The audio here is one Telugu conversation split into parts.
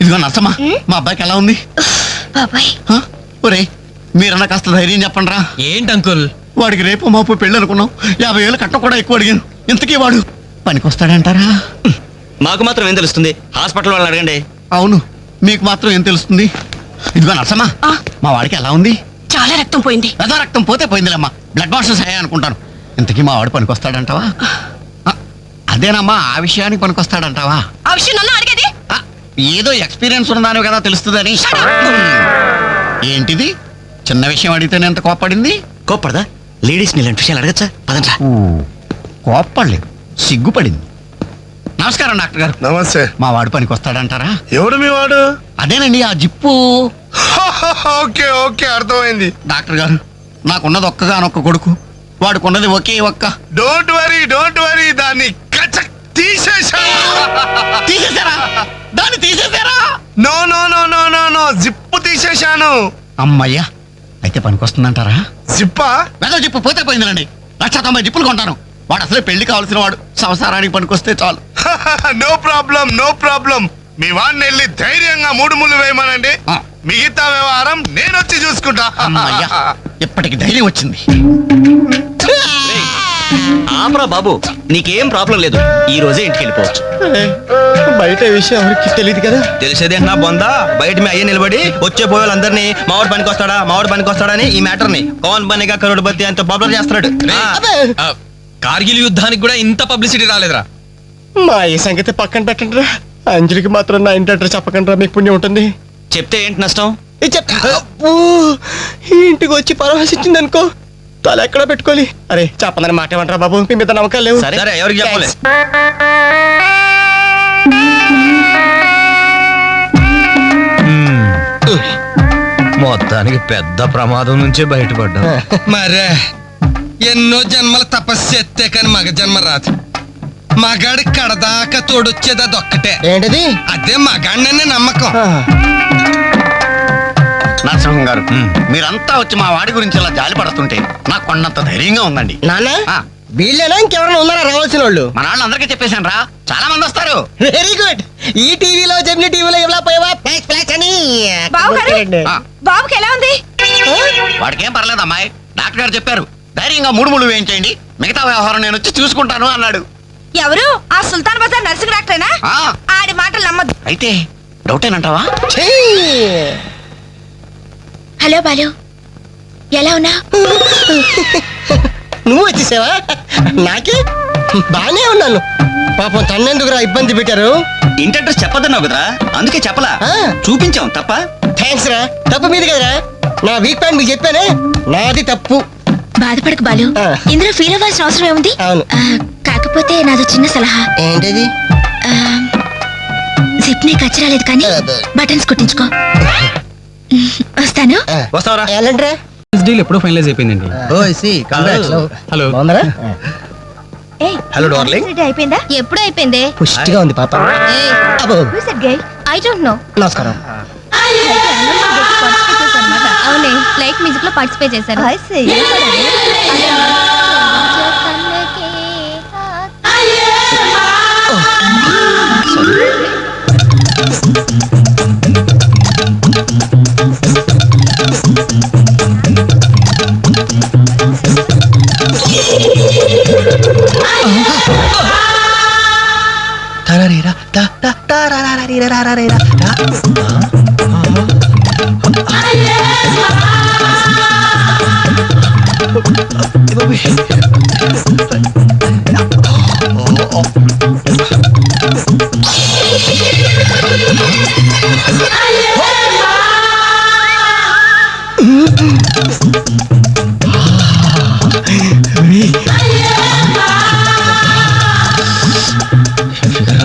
ఇదిగో నర్సమ్మా, మా అబ్బాయికి ఎలా ఉంది? బాబాయ్ ఒరే, మీరన్నా కాస్త ధైర్యం చెప్పండి రా. ఏంటి అంకుల్? వాడికి రేపు మాపు పెళ్ళి అనుకున్నాం. 50,000 కట్ట కూడా ఎక్కువ అడిగాను. ఇంతకీ వాడు పనికొస్తాడంటారా? మాకు మాత్రం ఏం తెలుస్తుంది? హాస్పిటల్ వాళ్ళని అడగండి. అవును, మీకు మాత్రం ఏం తెలుస్తుంది? ఇదిగో నర్సమ్మా, మా వాడికి ఎలా ఉంది? చాలా రక్తం పోయింది. రథ రక్తం పోతే పోయిందిలేమ్మా, బ్లడ్ వాషెస్ అయ్యా అనుకుంటాను. ఇంతకీ మా వాడు పనికొస్తాడంటావా? అదేనమ్మా, ఆ విషయానికి పనికొస్తాడంటావా? ఆ విషయం నన్ను అడిగేది? ఏదో ఎక్స్పీరియన్స్ ఉన్నదాని కదా తెలుస్తుందని. ఏంటిది? చిన్న విషయం అడిగితేనే ఎంత కోప్పడింది? కోప్పడదా? లేడీస్ ఇలాంటి విషయాలు అడగచ్చా? పదండ్రా. కోప్పడలేదు, సిగ్గుపడింది. నమస్కారం డాక్టర్ గారు. నమస్తే. మా వాడు పనికొస్తాడంటారా? ఎవడు మీ వాడు? అదేనండి, ఆ జిప్పు. ఓకే ఓకే, అర్థమైంది. డాక్టర్ గారు, నాకున్నది ఒక్కగానొక్క కొడుకు, వాడుకున్నది ఒకే ఒక్క. డోంట్ వరీ, దాన్ని తీసేశారా? దాన్ని తీసేశారా? No no no no no no, zip తీసేశాను. అమ్మయ్యా, అయితే పనికొస్తుందంటారా? జిప్పా? వెదవ జిప్పు పోతే పోయిందిలండి. 190 జిప్పులు కొంటాను. వాడు అసలే పెళ్లి కావాల్సిన వాడు, సంసారానికి పనికొస్తే చాలు. No problem. మీ వాడిని వెళ్ళి ధైర్యంగా 3 ముళ్ళు వేయమనండి. మిగతా వ్యవహారం నేను వచ్చి చూసుకుంటా. అమ్మయ్యా, ఇప్పటికి ధైర్యం వచ్చింది. ఆపరా బాబు, నీకేం ప్రాబ్లం లేదు. ఈ రోజే ఇంటికి వెళ్ళిపోవచ్చు. బయట విషయం ఎవరికి తెలియదు కదా. తెలిసేది నా బొందా. బయట మీ అయ్యే నిలబడి వచ్చే పోయే వాళ్ళందరినీ మావాడు పనికొస్తాడని ఈ మ్యాటర్ ని కౌన్ బనేగా కరోడ్పతి అంత పాపులర్ చేస్తున్నాడు. కార్గిల్ యుద్ధానికి కూడా ఇంత పబ్లిసిటీ రాలేదురా. మా ఈ సంగతి పక్కన పెట్టండి రా. అంజలికి మాత్రం నా ఇంటి అడ్రస్ చెప్పకండి రా, మీకు పుణ్యం ఉంటుంది. చెప్తే ఏంటి నష్టం? ఇంటికి వచ్చి పరామర్శించింది అనుకో, తల ఎక్కడ పెట్టుకోవాలి. అరే చెప్పందని మాట ఏమంటారా బాబు, మీ మీద నమ్మకాలు లేవు. సరే ఎవరికి చెప్పలే. మొత్తానికి పెద్ద ప్రమాదం నుంచే బయటపడ్డా. మరే ఎన్నో జన్మల తపస్సు ఎత్తే కానీ మగ జన్మ రాదు. మగాడి కడదాకా తోడొచ్చేది అదొక్కటే. ఏంటిది? అదే మగాడిననే నమ్మకం. నరసింహం గారు, మీరంతా వచ్చి మా వాడి గురించి ఇలా జాలి పడుతుంటే నాకు కొన్నంత ధైర్యంగా ఉందండి. నాన్న, వీళ్ళేనా ఇంకెవరైనా ఉన్నారా రావాల్సిన వాళ్ళు? మన వాళ్ళందరికీ చెప్పేశాను రా, చాలా మంది వస్తారు. Very good. ఈ టీవీలో జెమిని టీవీలో ఎవలా పోయావా అని బాబుకి ఎలా ఉంది? వాడికి ఏం పర్లేదు అమ్మాయి, డాక్టర్ గారు చెప్పారు ధైర్యంగా 3 ముళ్ళు వేయించేయండి, మిగతా వ్యవహారం నేను వచ్చి చూసుకుంటాను అన్నాడు. ఎవరు? ఆ సుల్తాన్ బజార్ నర్సింగ్ డాక్టరేనా? ఆడి మాటలు నమ్మద్దు. అయితే డౌటేనంటావా? హలో బాలు, ఎలా ఉన్నా? నువ్వు వచ్చేసావా? నాకే బానే ఉన్నాను. పాపం తన్నెందుకురా ఇబ్బంది పెట్టారు? ఇంటి అడ్రస్ చెప్పదన్నావు కదరా, అందుకే చెప్పలా. చూపించాం తప్ప. థ్యాంక్స్ రా. తప్పు మీది కదరా, నా వీక్ పాయింట్ మీకు చెప్పానే, నాది తప్పు. బాధపడకు బాలు, ఇందులో ఫీల్ అవ్వాల్సిన అవసరం ఏముంది? అవును. కాకపోతే నాది చిన్న సలహా. ఏంటిది? జిప్ ని కచ్చరాలేదు కానీ బటన్స్ కుట్టించుకో. వస్తాను. వస్తావరా? ఎలాంటిరా? డీల్ ఎప్పుడో ఫైనలైజ్ అయిపోయిందండి. హలో. Hello darling. అయిపోయిందా? ఎప్పుడు అయిపోయింది? పుష్టిగా ఉంది పాప. I don't know. నమస్కారం. అవునే, లైక్ మ్యూజిక్ లో పార్టిసిపేట్ చేశారు.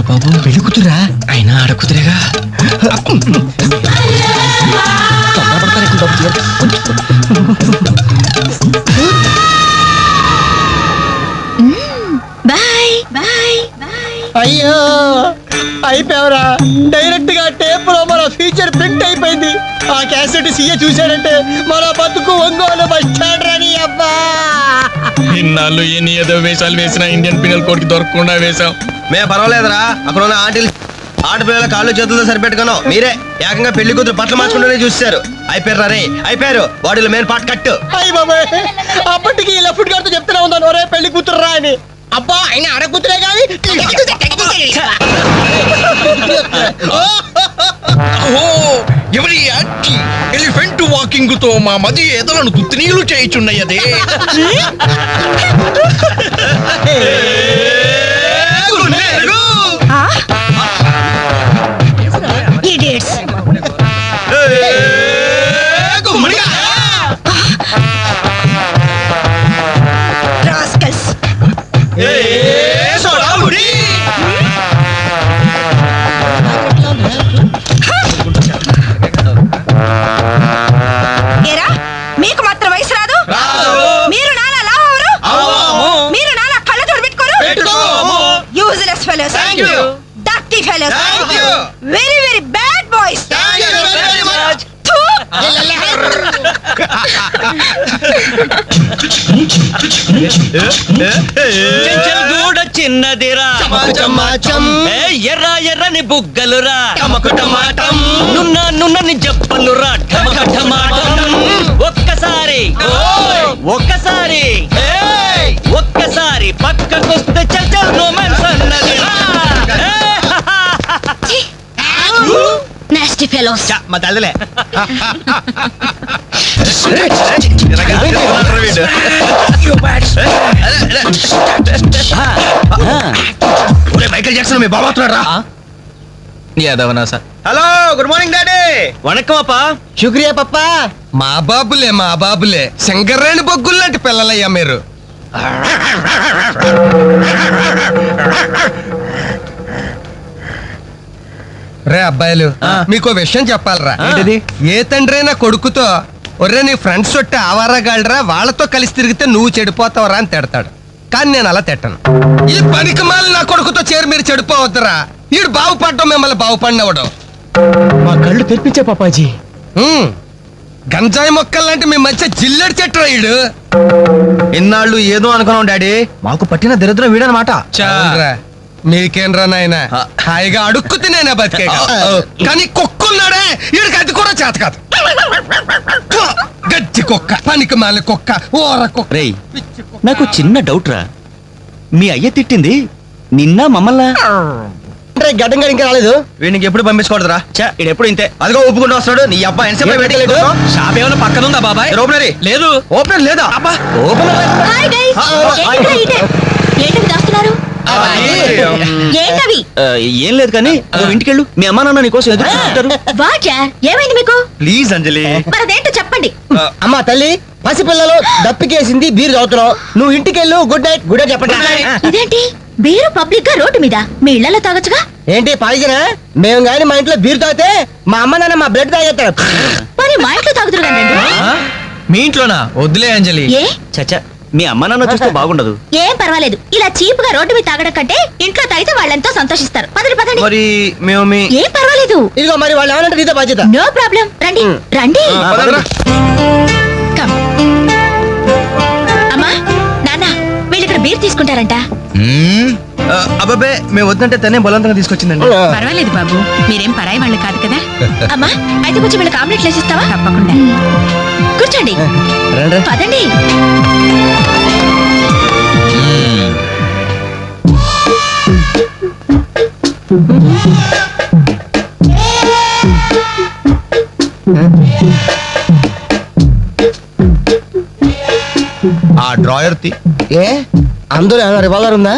బాబు పెళ్లి కూతురా? అయినా ఆడకుతురేగా. Bye bye. అయ్యో అయిపోయావరా. డైరెక్ట్ గా టేప్ లో మన ఫ్యూచర్ ప్రింట్ అయిపోయింది. ఆ క్యాసెట్ సీఏ చూశాడంటే మన బతుకు ఒంగోలు బస్ స్టాండ్ రాని. అబ్బా, ఇన్నాళ్ళు ఎన్ని ఏదో వేషాలు వేసినా ఇండియన్ పీనల్ కోడ్ కి దొరకకుండా వేసాం. మేము పర్వాలేదురా, అక్కడ ఉన్న ఆంటీలు ఆడపిల్లల కాళ్ళు చేతులతో సరిపెట్టుకున్నాం మీరే ఏకంగా పెళ్లి కూతురు బట్టలు మార్చుకుంటూనే చూస్తారు. అయిపోయారు రే అయిపోయారు. బాడీలో మెయిన్ పార్ట్ కట్టు. అయ్యి బాబాయ్ అప్పటికి లెఫ్ట్ గారితో చెప్తూనే ఉన్నాను ఒరే పెళ్లి కూతురు రా అని. అబ్బా ఆయన ఆడ కూతురే కానీ ఎవరి యాక్టి ఎలిఫెంట్ వాకింగ్ తో మా మది ఎదలను తుత్తినీలు చేయుచున్నయదే. Idiots. Rascals. ఏరా మీకు మాత్రం వయసు రాదు? మీరు నాలా లావరు? మీరు నాలా కళ్ళజోడు పెట్టుకోరు? Useless fellows. Dirty fellows. Very very bad boys. Thoo. గూడ చిన్నదిరా ఎర్ర ఎర్రని బుగ్గలురా నున్న నున్నని జప్పలురా ఠమఠమాటం. ఒక్కసారి ఒక్కసారి ఒక్కసారి పక్కకొస్తే చల్ చల్ రొమాన్స్ అన్నదిరా. Nasty fellows. మా తల్లిలే మైకేల్ జాక్సన్ మీ బాబా వస్తున్నాడు రా. Hello good morning daddy. Vanakkam అప్పా. శుక్రియా పప్పా. మా బాబులే శంకర్రాణి బొగ్గులు లాంటి పిల్లలయ్యా మీరు. రే అబ్బాయిలు మీకు విషయం చెప్పాలరా. ఏ తండ్రైనా కొడుకుతో ఒర్రే నీ ఫ్రెండ్స్ చుట్టూ ఆవారగాళ్ళరా వాళ్ళతో కలిసి తిరిగితే నువ్వు చెడిపోతావరా అని తిడతాడు. కానీ నేను అలా తిట్టను. ఈ పనికి మాలి నా కొడుకుతో చేరి మీరు చెడిపోవద్దురా. వీడు బాగుపడటం మిమ్మల్ని బాగుపడినవడం. మా కళ్ళు తెప్పించే పాపాజీ. గంజాయి మొక్కల్లాంటి మీ మధ్య జిల్లెడు చెట్టు రాయుడు. ఇన్నాళ్ళు ఏదో అనుకున్నాం డాడీ, మాకు పట్టిన దరిద్రం వీడనమాట. మీకేంరా నాయన హాయిగా అడుక్కు తినేనా బతికే. కానీ కుక్కున్నాడే వీడికి అది కూడా చేత కాదు. గజ్జి కుక్క పనికి మాలి కుక్క ఓర కుక్క. రేయ్ నాకు చిన్న డౌట్ రా. మీ అయ్య తిట్టింది నిన్న మమ్మల్ని? అంటే గడ్డం గారు ఇంకా రాలేదు. వీడికి ఎప్పుడు పంపించకూడదురా. ఇడెప్పుడు ఇంతే. అదిగో ఒప్పుకుంటూ వస్తాడు నీ అబ్బాయి. షాప్ ఏమైనా పక్కన ఉందా బాబాయ్? ఓపెనరీ లేదు. ఓపెనర్ లేదా? అబ్బా Hi guys. ఏంటవి దాస్తున్నారు? ఏంటవి? ఏం లేదు కానీ నువ్వు ఇంటికెళ్ళు. మీ అమ్మా నాన్న నీకోసం ఎదురు చూస్తుంటారు. వాచా ఏమైంది మీకు? ప్లీజ్ అంజలి. మరదేంటో చెప్పండి. అమ్మా తల్లి పసిపిల్లలు దప్పికేసింది బీరు తాగుతున్నావు. నువ్వు ఇంటికెళ్ళు. Good night. గుడ్ నైట్ చెప్పండి. ఇదేంటి బీరు పబ్లిక్ గా రోడ్డు మీద? మీ ఇళ్లలో తాగొచ్చుగా. ఏంటి పాయిజనా? మేము గాని మా ఇంట్లో బీరు తాగితే మా అమ్మ నాన్న మా బ్లడ్ తాగేస్తారు. మరి మా ఇంట్లో తాగుతురు కానీ మీ ఇంట్లోనా? వద్దులే అంజలి. ఏ చచ్చా మీ అమ్మ నాన్న చూస్తే బాగుండదు. ఏం పర్వాలేదు. ఇలా చీప్ గా రోడ్డు మీద తాగడం కంటే ఇంట్లో తాగితే వాళ్ళెంతో సంతోషిస్తారు. పదండి పదండి. మరి మేము మీ ఏం పర్వాలేదు. ఇదిగో మరి వాళ్ళు ఏమనంటే నీతో బాధ్యత. No problem. రండి రండి. Come. అమ్మా నాన్న వీళ్ళు ఇక్కడ బీర్ తీసుకుంటారంట. అబ్బాబే మేము వద్దంటే తనే బలవంతంగా తీసుకొచ్చిందండి. పర్వాలేదు బాబు, మీరేం పరాయి వాళ్ళు కాదు కదా. అమ్మా అయితే కొంచెం వీళ్ళకి ఆమ్లెట్ వేసిస్తావా? తప్పకుండా. కూర్చోండి. పదండి. ఆ డ్రాయర్ తి ఏ అందులో ఏమైనా రివాల్వర్ ఉందా?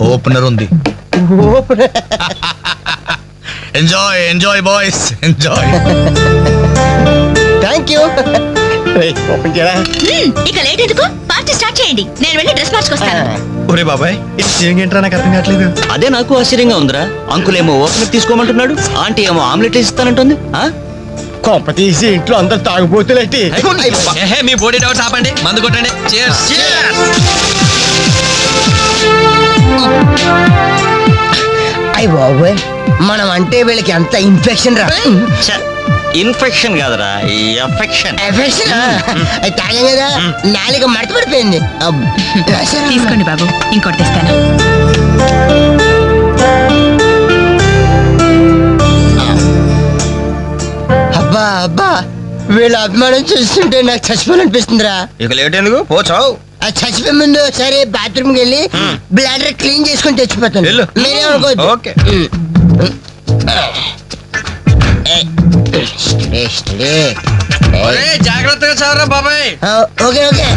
ఓపెనర్ ఉంది. Enjoy enjoy boys enjoy. Thank you. Open చేయరా. ఇక లేట్ ఎందుకు? పార్టీ స్టార్ట్ చేయండి. నేను వెళ్ళి డ్రెస్ మార్చుకొస్తాను. ఒరే బాబాయ్ ఇది ఏంట్రా నాకు అర్థం కావట్లేదు. అదే నాకు ఆశ్చర్యంగా ఉందిరా. అంకుల్ ఏమో ఓపెనర్ తీసుకోమంటున్నాడు, ఆంటీ ఏమో ఆమ్లెట్ ఇస్తానంటుంది. కొంప తీసి ఇంట్లో అందరు తాగుపోతులేంటి? మీ బాడీ డౌట్స్ ఆపండి, మందు కొట్టండి. అయ్య బాబోయ్ మనం అంటే వీళ్ళకి ఎంత ఇన్ఫెక్షన్ రా. ఇన్ఫెక్షన్ కాదురా, ఎఫెక్షన్. ఎఫెక్షన్ తాగే కదా నాలుగు మడత పడిపోయింది. తీసుకోండి బాబు, ఇంకోటి తెస్తాను. వీళ్ళ అభిమానం చూస్తుంటే నాకు చచ్చిపోవాలనిపిస్తుందిరా. ఇక లేట్ ఎందుకు పోచావు. ఆ చచ్చిపోయే ముందు సరే బాత్రూమ్కి వెళ్ళి బ్లాడర్ క్లీన్ చేసుకొని తెచ్చిపోతాను. వెళ్ళు. మీరేమనుకోవద్దు. ఓకే. జాగ్రత్తగా చావరా బాబాయ్. Okay okay